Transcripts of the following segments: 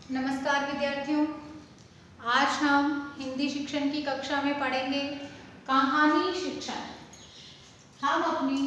नमस्कार विद्यार्थियों, आज हम हिंदी शिक्षण की कक्षा में पढ़ेंगे कहानी शिक्षण। हम अपनी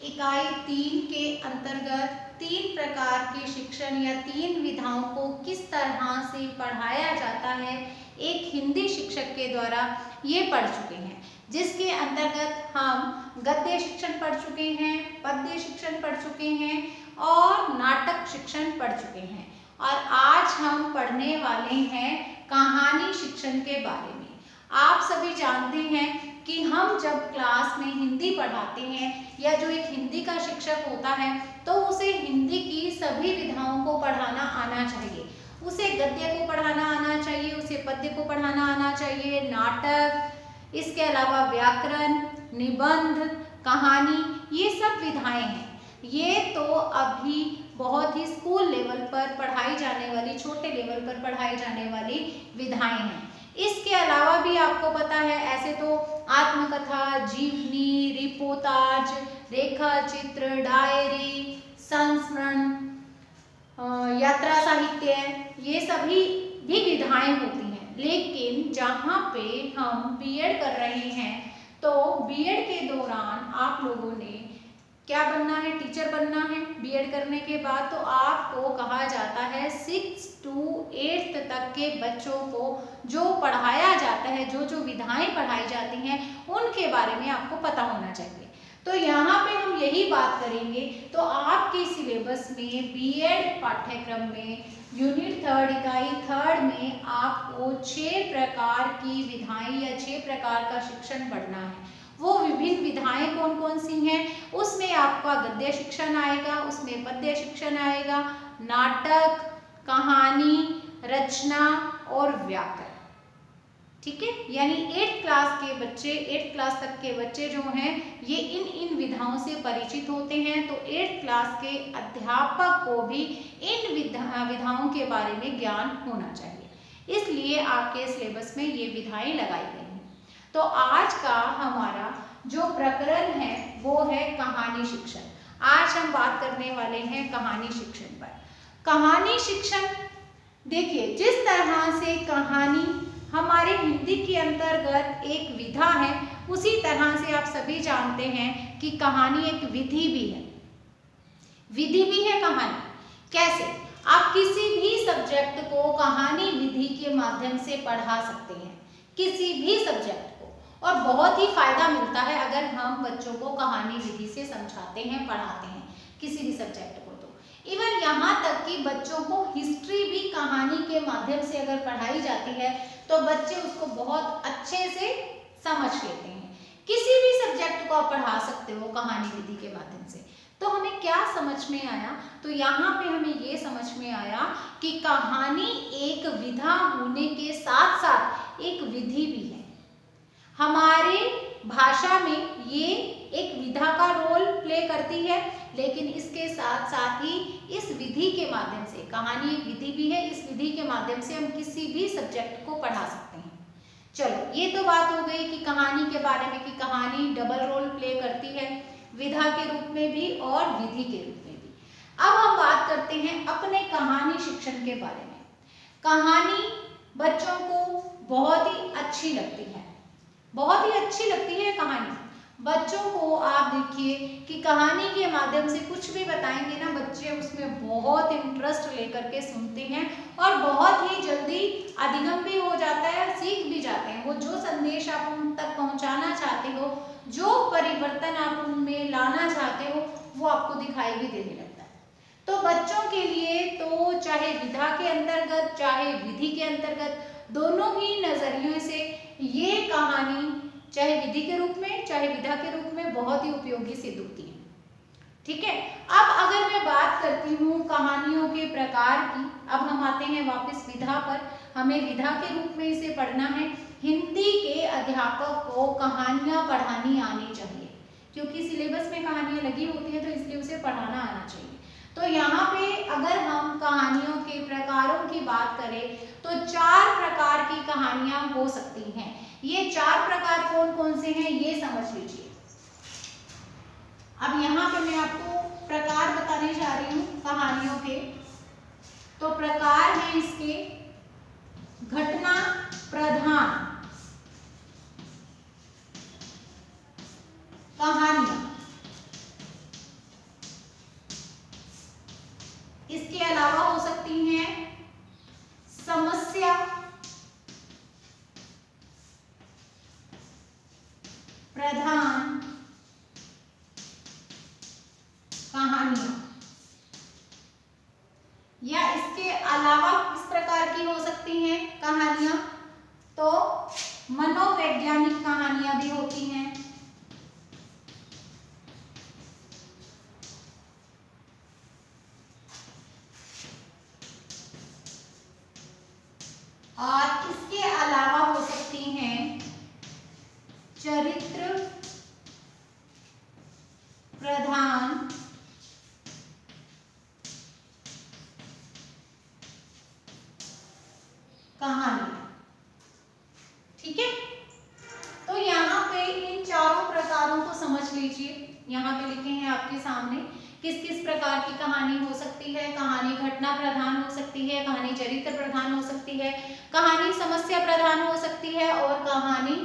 इकाई 3 के अंतर्गत 3 प्रकार के शिक्षण या 3 विधाओं को किस तरह से पढ़ाया जाता है एक हिंदी शिक्षक के द्वारा ये पढ़ चुके हैं, जिसके अंतर्गत हम गद्य शिक्षण पढ़ चुके हैं, पद्य शिक्षण पढ़ चुके हैं और नाटक शिक्षण पढ़ चुके हैं। और आज हम पढ़ने वाले हैं कहानी शिक्षण के बारे में। आप सभी जानते हैं कि हम जब क्लास में हिंदी पढ़ाते हैं या जो एक हिंदी का शिक्षक होता है तो उसे हिंदी की सभी विधाओं को पढ़ाना आना चाहिए। उसे गद्य को पढ़ाना आना चाहिए, उसे पद्य को पढ़ाना आना चाहिए, नाटक, इसके अलावा व्याकरण, निबंध, कहानी, ये सब विधाएं हैं। ये तो अभी बहुत ही स्कूल लेवल पर पढ़ाई जाने वाली, छोटे लेवल पर पढ़ाई जाने वाली विधाएं हैं। इसके अलावा भी आपको पता है ऐसे तो आत्मकथा, जीवनी, रिपोर्टाज, रेखा चित्र, डायरी, संस्मरण, यात्रा साहित्य, ये सभी भी विधाएं होती हैं। लेकिन जहाँ पे हम बीएड कर रहे हैं तो बीएड के दौरान आप लोगों ने क्या बनना है, टीचर बनना है। बीएड करने के बाद तो आपको कहा जाता है 6 to 8 तक के बच्चों को जो पढ़ाया जाता है, जो जो विधाएं पढ़ाई जाती हैं उनके बारे में आपको पता होना चाहिए। तो यहाँ पे हम यही बात करेंगे। तो आपके सिलेबस में बीएड पाठ्यक्रम में यूनिट 3 इकाई 3 में आपको 6 प्रकार की विधाएं या 6 प्रकार का शिक्षण पढ़ना है। वो विभिन्न विधाएं कौन कौन सी हैं, उसमें आपका गद्य शिक्षण आएगा, उसमें पद्य शिक्षण आएगा, नाटक, कहानी, रचना और व्याकरण। ठीक है, यानी 8 क्लास के बच्चे, 8 क्लास तक के बच्चे जो हैं ये इन विधाओं से परिचित होते हैं। तो 8 क्लास के अध्यापक को भी इन विधाओं के बारे में ज्ञान होना चाहिए, इसलिए आपके सिलेबस में ये विधाएं लगाई गई हैं। तो आज का हमारा जो प्रकरण है वो है कहानी शिक्षण। आज हम बात करने वाले हैं कहानी शिक्षण पर। कहानी शिक्षण, देखिए जिस तरह से कहानी हमारे हिंदी के अंतर्गत एक विधा है, उसी तरह से आप सभी जानते हैं कि कहानी एक विधि भी है। विधि भी है कहानी। कैसे? आप किसी भी सब्जेक्ट को कहानी विधि के माध्यम से पढ़ा सकते हैं, किसी भी सब्जेक्ट को, और बहुत ही फायदा मिलता है अगर हम बच्चों को कहानी विधि से समझाते हैं, पढ़ाते हैं किसी भी सब्जेक्ट को। तो इवन यहाँ तक कि बच्चों को हिस्ट्री भी कहानी के माध्यम से अगर पढ़ाई जाती है तो बच्चे उसको बहुत अच्छे से समझ लेते हैं। किसी भी सब्जेक्ट को आप पढ़ा सकते हो कहानी विधि के माध्यम से। तो हमें क्या समझ में आया? तो यहाँ पे हमें ये समझ में आया कि कहानी एक विधा होने के साथ साथ एक विधि भी है। हमारे भाषा में ये एक विधा का रोल प्ले करती है, लेकिन इसके साथ साथ ही इस विधि के माध्यम से, कहानी एक विधि भी है, इस विधि के माध्यम से हम किसी भी सब्जेक्ट को पढ़ा सकते हैं। चलो, ये तो बात हो गई कि कहानी के बारे में, कि कहानी डबल रोल प्ले करती है, विधा के रूप में भी और विधि के रूप में भी। अब हम बात करते हैं अपने कहानी शिक्षण के बारे में। कहानी बच्चों को बहुत ही अच्छी लगती है, बहुत ही अच्छी लगती है कहानी बच्चों को। आप देखिए कि कहानी के माध्यम से कुछ भी बताएंगे ना, बच्चे उसमें बहुत इंटरेस्ट लेकर के सुनते हैं और बहुत ही जल्दी अधिगम भी हो जाता है, सीख भी जाते हैं। वो जो संदेश आप उन तक पहुंचाना चाहते हो, जो परिवर्तन आप उनमें लाना चाहते हो, वो आपको दिखाई भी देने लगता है। तो बच्चों के लिए तो चाहे विधा के अंतर्गत चाहे विधि के अंतर्गत, दोनों ही नजरियों से ये कहानी चाहे विधि के रूप में चाहे विधा के रूप में बहुत ही उपयोगी सिद्ध होती है। ठीक है, अब अगर मैं बात करती हूँ कहानियों के प्रकार की, अब हम आते हैं वापस विधा पर। हमें विधा के रूप में इसे पढ़ना है। हिंदी के अध्यापक को कहानियां पढ़ानी आनी चाहिए, क्योंकि सिलेबस में कहानियां लगी होती है तो इसलिए उसे पढ़ाना आना चाहिए। तो यहाँ पे अगर हम कहानियों के प्रकारों की बात करें तो 4 प्रकार की कहानियां हो सकती हैं। ये 4 प्रकार कौन कौन से हैं ये समझ लीजिए। अब यहाँ पे मैं आपको प्रकार बताने जा रही हूँ कहानियों के। तो प्रकार हैं इसके घटना प्रधान कहानियां, इसके अलावा हो सकती हैं समस्या प्रधान कहानियां, या इसके अलावा किस प्रकार की हो सकती हैं कहानियां, तो मनोवैज्ञानिक कहानियां भी होती हैं। और इसके अलावा हो सकती हैं चरित्र प्रधान कहानी। ठीक है, तो यहाँ पे इन चारों प्रकारों को समझ लीजिए। यहाँ पे लिखे हैं आपके सामने किस किस प्रकार की कहानी हो सकती है। कहानी घटना प्रधान हो सकती है, कहानी चरित्र प्रधान हो सकती है, कहानी समस्या प्रधान हो सकती है और कहानी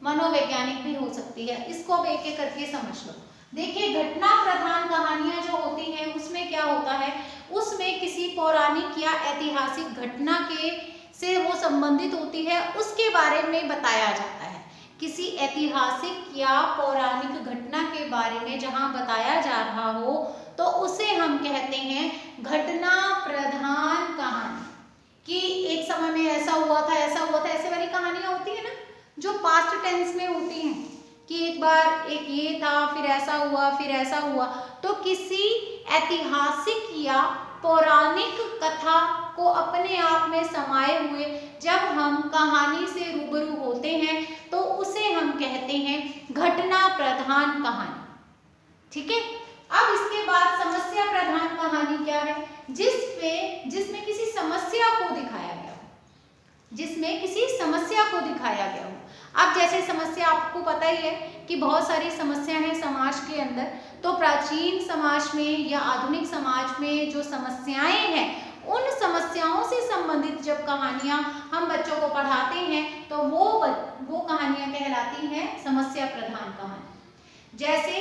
मनोवैज्ञानिक भी हो सकती है। इसको अब एक एक करके समझ लो। देखिए, घटना प्रधान कहानियां जो होती हैं उसमें क्या होता है, उसमें किसी पौराणिक या ऐतिहासिक घटना के से वो संबंधित होती है, उसके बारे में बताया जाता है। किसी ऐतिहासिक या पौराणिक घटना के बारे में जहां बताया जा रहा हो तो उसे हम कहते हैं घटना प्रधान कहानी। कि एक समय में ऐसा हुआ था, ऐसा हुआ था, ऐसे वाली कहानियां होती है ना जो पास्ट टेंस में होती हैं कि एक बार एक ये था, फिर ऐसा हुआ, फिर ऐसा हुआ। तो किसी ऐतिहासिक या पौराणिक कथा को अपने आप में समाये हुए जब हम कहानी से रूबरू होते हैं तो उसे हम कहते हैं घटना प्रधान कहानी। ठीक है, अब इसके बाद समस्या प्रधान कहानी क्या है, जिसमें किसी समस्या को दिखाया गया हो, जिसमें किसी समस्या को दिखाया गया हो। अब जैसे समस्या आपको पता ही है कि बहुत सारी समस्या हैं समाज के अंदर, तो प्राचीन समाज में या आधुनिक समाज में जो समस्याएं हैं उन समस्याओं से संबंधित जब कहानियां हम बच्चों को पढ़ाते हैं तो वो कहानियां कहलाती हैं समस्या प्रधान कहानी। जैसे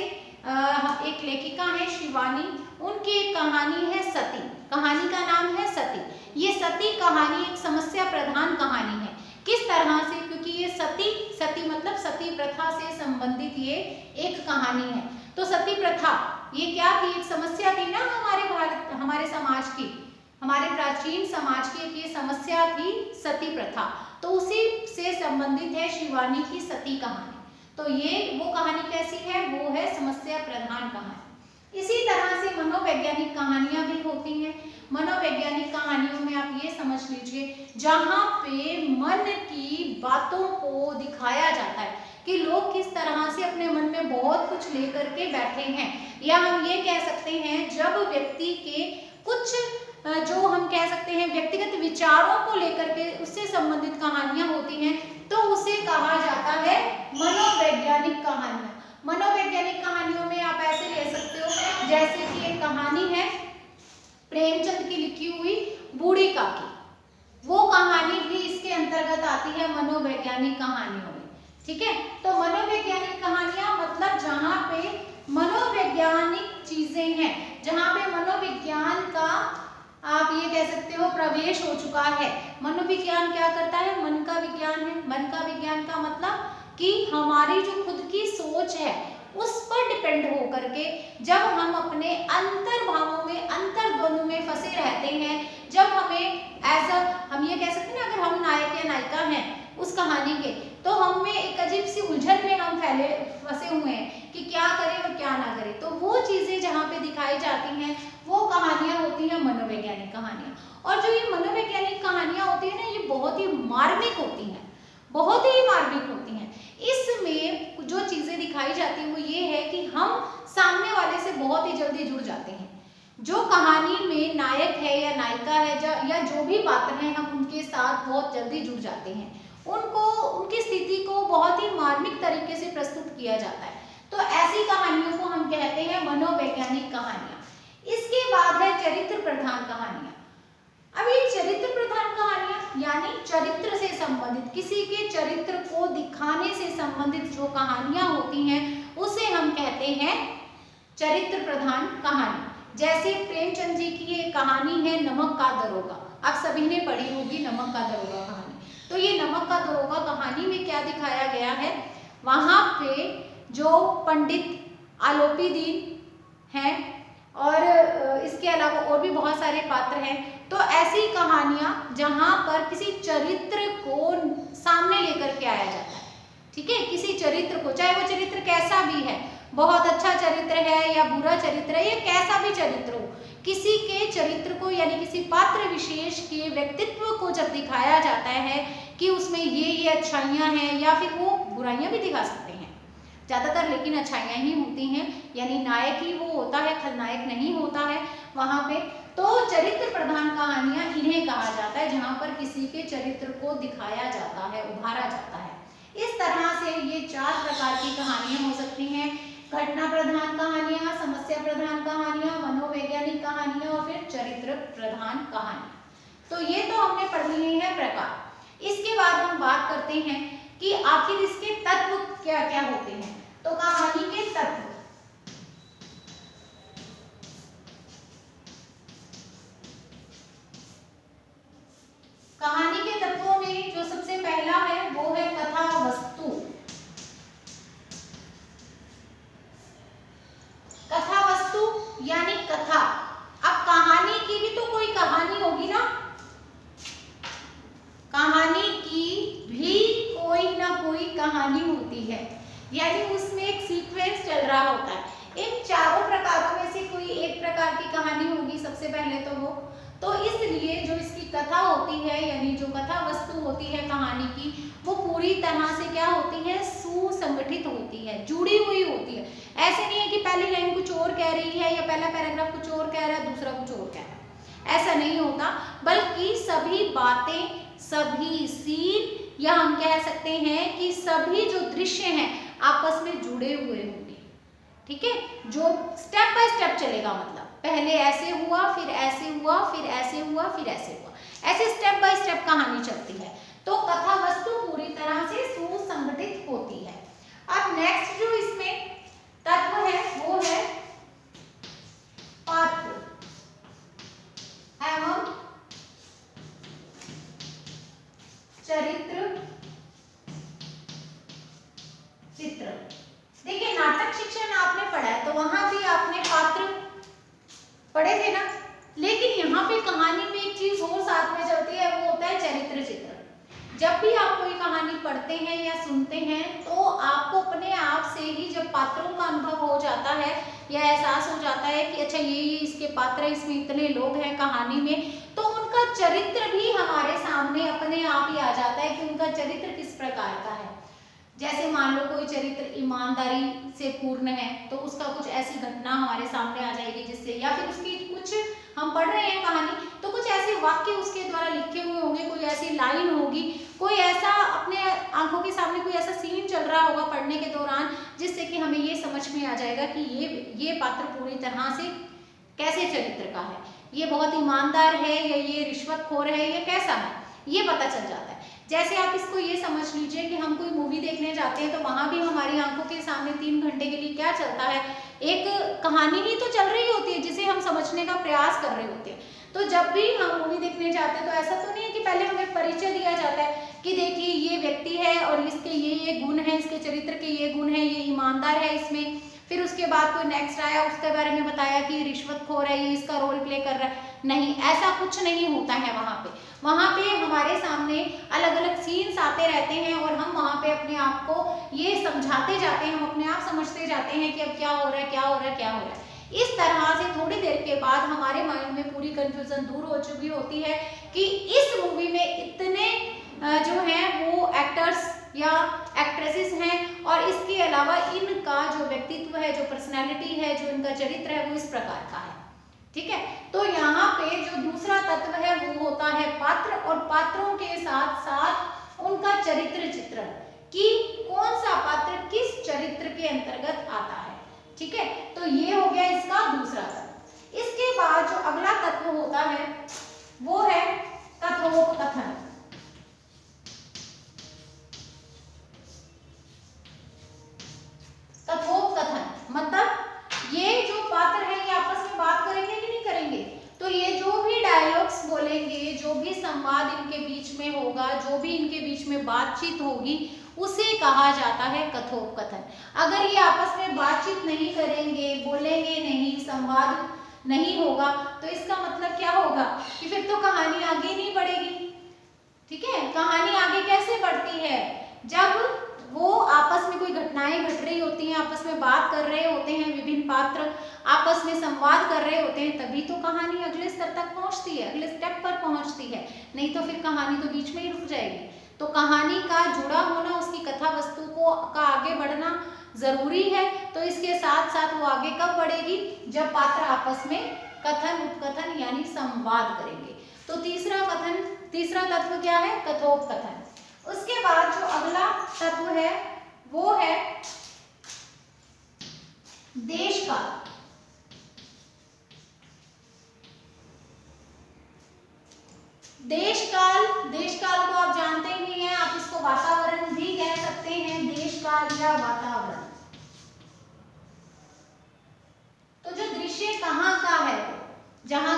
एक लेखिका है शिवानी, उनकी एक कहानी है सती, कहानी का नाम है सती। ये सती कहानी एक समस्या प्रधान कहानी है। किस तरह से, क्योंकि ये सती मतलब सती प्रथा से संबंधित ये एक कहानी है। तो सती प्रथा ये क्या थी, एक समस्या थी ना हमारे समाज की, हमारे प्राचीन समाज की एक ये समस्या थी सती प्रथा। तो उसी से संबंधित है शिवानी की सती कहानी। तो ये वो कहानी कैसी है, वो है समस्या प्रधान कहानी। इसी तरह से मनोवैज्ञानिक कहानियां भी होती हैं। मनोवैज्ञानिक कहानियों में आप ये समझ लीजिए जहां पे मन की बातों को दिखाया जाता है कि लोग किस तरह से अपने मन में बहुत कुछ लेकर के बैठे हैं, या हम ये कह सकते हैं जब व्यक्ति के कुछ जो हम कह सकते हैं व्यक्तिगत विचारों को लेकर के उससे संबंधित कहानियां होती हैं तो उसे कहा जाता है मनोवैज्ञानिक कहानियां। मनोवैज्ञानिक कहानियों में आप ऐसे ले सकते हो, जैसे कि एक कहानी है प्रेमचंद की लिखी हुई बूढ़ी काकी, वो कहानी भी इसके अंतर्गत आती है मनोवैज्ञानिक कहानियों में। ठीक है, तो मनोवैज्ञानिक कहानियां मतलब जहां पे मनोवैज्ञानिक चीजें हैं, जहां पे मनोविज्ञान का आप ये कह सकते हो प्रवेश हो चुका है। मनोविज्ञान क्या करता है, मन का विज्ञान है। मन का विज्ञान का मतलब कि हमारी जो खुद की सोच है उस पर डिपेंड हो करके जब हम अपने अंतर्भावों में अंतर्द्वंद में फंसे रहते हैं, जब हमें हम ये कह सकते हैं ना, अगर हम नायक या नायिका हैं उस कहानी के, तो हम में एक अजीब सी उलझन में हम फंसे हुए हैं कि क्या करें और क्या ना करें। तो वो चीजें जहाँ पे दिखाई जाती हैं वो कहानियां होती हैं मनोवैज्ञानिक कहानियां। और जो ये मनोवैज्ञानिक कहानियां होती है ना, ये बहुत ही मार्मिक होती हैं, बहुत ही मार्मिक होती हैं। इसमें जो चीजें दिखाई जाती है वो ये है कि हम सामने वाले से बहुत ही जल्दी जुड़ जाते हैं। जो कहानी में नायक है या नायिका है या जो भी पात्र हैं, हम उनके साथ बहुत जल्दी जुड़ जाते हैं। उनको उनकी स्थिति को बहुत ही मार्मिक तरीके से प्रस्तुत किया जाता है। तो ऐसी कहानियों को हम कहते हैं मनोवैज्ञानिक कहानियां। इसके बाद है चरित्र प्रधान कहानियां। अब ये चरित्र प्रधान कहानियां यानी चरित्र से संबंधित, किसी के चरित्र को दिखाने से संबंधित जो कहानियां होती हैं उसे हम कहते हैं चरित्र प्रधान कहानी। जैसे प्रेमचंद जी की ये कहानी है नमक का दरोगा, आप सभी ने पढ़ी होगी नमक का दरोगा कहानी। तो ये नमक का दरोगा कहानी में क्या दिखाया गया है, वहां पे जो पंडित आलोपी दीन हैं और इसके अलावा और भी बहुत सारे पात्र हैं, तो ऐसी कहानियां जहां पर किसी चरित्र को सामने लेकर के आया जाता है, ठीक है, किसी चरित्र को, चाहे वो चरित्र कैसा भी है, बहुत अच्छा चरित्र है या बुरा चरित्र है या कैसा भी चरित्र हो, किसी के चरित्र को यानी किसी पात्र विशेष के व्यक्तित्व को जब दिखाया जाता है कि उसमें ये अच्छाइयां हैं या फिर वो बुराइयां भी दिखा सकते हैं ज्यादातर, लेकिन अच्छाइयां ही होती हैं, यानी नायक ही वो होता है, खलनायक नहीं होता है वहां पे। तो चरित्र प्रधान कहानियां इन्हें कहा जाता है जहां पर किसी के चरित्र को दिखाया जाता है, उभारा जाता है। इस तरह से ये 4 प्रकार की कहानियां हो सकती हैं, घटना प्रधान कहानियां, समस्या प्रधान कहानियां, मनोवैज्ञानिक कहानियां और फिर चरित्र प्रधान कहानी। तो ये तो हमने पढ़ लिए हैं प्रकार। इसके बाद हम बात करते हैं कि आखिर इसके तत्व क्या क्या होते हैं। तो कहानी के तत्व, कहानी के तत्वों में जो सबसे पहला है वो है कथा वस्तु। कथा वस्तु यानी कथा, अब कहानी की भी तो कोई कहानी होगी ना, कहानी की भी कोई ना कोई कहानी होती है, यानी उसमें एक सीक्वेंस चल रहा होता है। इन चारों प्रकारों में से कोई एक प्रकार की कहानी होगी सबसे पहले तो वो, तो इसलिए जो इसकी कथा होती है यानी जो कथा वस्तु होती है कहानी की, वो पूरी तरह से क्या होती है, सुसंगठित होती है, जुड़ी हुई होती है। ऐसे नहीं है कि पहली लाइन कुछ और कह रही है या पहला पैराग्राफ कुछ और कह रहा है दूसरा कुछ और कह रहा है, ऐसा नहीं होता, बल्कि सभी बातें, सभी सीन, या हम कह सकते हैं कि सभी जो दृश्य हैं आपस में जुड़े हुए होंगे, ठीक है, जो स्टेप बाय स्टेप चलेगा, मतलब पहले ऐसे हुआ फिर ऐसे हुआ फिर ऐसे हुआ फिर ऐसे हुआ, ऐसे स्टेप बाय स्टेप कहानी चलती है। तो कथा वस्तु पूरी तरह से सुसंगठित होती है। अब नेक्स्ट जो इसमें तत्व है वो है पात्र एवं चरित्र चित्र। देखिए नाटक शिक्षण आपने पढ़ा है तो वहां भी आपने पात्र पढ़े थे ना, लेकिन यहाँ पे कहानी में एक चीज और साथ में चलती है, वो होता है चरित्र चित्र। जब भी आप कोई कहानी पढ़ते हैं या सुनते हैं तो आपको अपने आप से ही जब पात्रों का अनुभव हो जाता है या एहसास हो जाता है कि अच्छा ये इसके पात्र, इसमें इतने लोग हैं कहानी में, तो उनका चरित्र भी हमारे सामने अपने आप ही आ जाता है कि उनका चरित्र किस प्रकार का है। जैसे मान लो कोई चरित्र ईमानदारी से पूर्ण है तो उसका कुछ ऐसी घटना हमारे सामने आ जाएगी जिससे, या फिर उसकी कुछ हम पढ़ रहे हैं कहानी तो कुछ ऐसे वाक्य उसके द्वारा लिखे हुए होंगे, कोई ऐसी लाइन होगी, कोई ऐसा अपने आंखों के सामने कोई ऐसा सीन चल रहा होगा पढ़ने के दौरान जिससे कि हमें ये समझ में आ जाएगा कि ये पात्र पूरी तरह से कैसे चरित्र का है, ये बहुत ईमानदार है या ये रिश्वतखोर है या कैसा है, ये पता चल जाता है। जैसे आप इसको ये समझ लीजिए कि हम कोई मूवी देखने जाते हैं तो वहां भी हमारी आंखों के सामने 3 घंटे के लिए क्या चलता है, एक कहानी ही तो चल रही होती है जिसे हम समझने का प्रयास कर रहे होते हैं। तो जब भी हम मूवी देखने जाते हैं तो ऐसा तो नहीं है कि पहले हमें परिचय दिया जाता है कि देखिए ये व्यक्ति है और इसके ये गुण है, इसके चरित्र के ये गुण है, ये ईमानदार है इसमें, फिर उसके बाद कोई नेक्स्ट आया उसके बारे में बताया कि रिश्वतखोर है, ये इसका रोल प्ले कर रहा है। नहीं, ऐसा कुछ नहीं होता है वहां पे हमारे सामने अलग अलग सीन्स आते रहते हैं और हम वहां पे अपने आप को ये समझाते जाते हैं, हम अपने आप समझते जाते हैं कि अब क्या हो रहा है क्या हो रहा है क्या हो रहा है। इस तरह से थोड़ी देर के बाद हमारे माइंड में पूरी कंफ्यूजन दूर हो चुकी होती है कि इस मूवी में इतने जो हैं वो एक्टर्स या एक्ट्रेसेस हैं और इसके अलावा इनका जो व्यक्तित्व है, जो पर्सनैलिटी है, जो इनका चरित्र है वो इस प्रकार का है, ठीक है। तो यहाँ पे जो दूसरा तत्व है वो होता है पात्र, और पात्रों के साथ साथ उनका चरित्र चित्रण कि कौन सा पात्र किस चरित्र के अंतर्गत आता है, ठीक है। तो ये हो गया इसका दूसरा तत्व। इसके बाद जो अगला तत्व होता है वो है कथोपकथन। कथोपकथन मतलब ये जो पात्र है ये आपस में बात करेंगे कि नहीं करेंगे, तो ये जो भी डायलॉग्स बोलेंगे, जो भी संवाद इनके बीच में होगा, जो भी इनके बीच में बातचीत होगी, उसे कहा जाता है कथोपकथन। अगर ये आपस में बातचीत नहीं करेंगे, बोलेंगे नहीं, संवाद नहीं होगा, तो इसका मतलब क्या होगा कि फिर तो कहानी आगे नहीं बढ़ेगी। ठीक है, कहानी आगे कैसे बढ़ती है, जब वो आपस में कोई घटनाएं घट रही होती हैं, आपस में बात कर रहे होते हैं, विभिन्न पात्र आपस में संवाद कर रहे होते हैं, तभी तो कहानी अगले स्तर तक पहुंचती है, अगले स्टेप पर पहुंचती है, नहीं तो फिर कहानी तो बीच में ही रुक जाएगी। तो कहानी का जुड़ा होना, उसकी कथा वस्तु को का आगे बढ़ना जरूरी है। तो इसके साथ साथ वो आगे कब बढ़ेगी, जब पात्र आपस में कथन उपकथन यानी संवाद करेंगे। तो तीसरा तत्व क्या है, कथोपकथन। उसके बाद जो अगला तत्व है वो है देशकाल। देशकाल को आप जानते ही हैं, आप इसको वातावरण भी कह सकते हैं, देशकाल या वातावरण। तो जो दृश्य कहाँ का है, जहां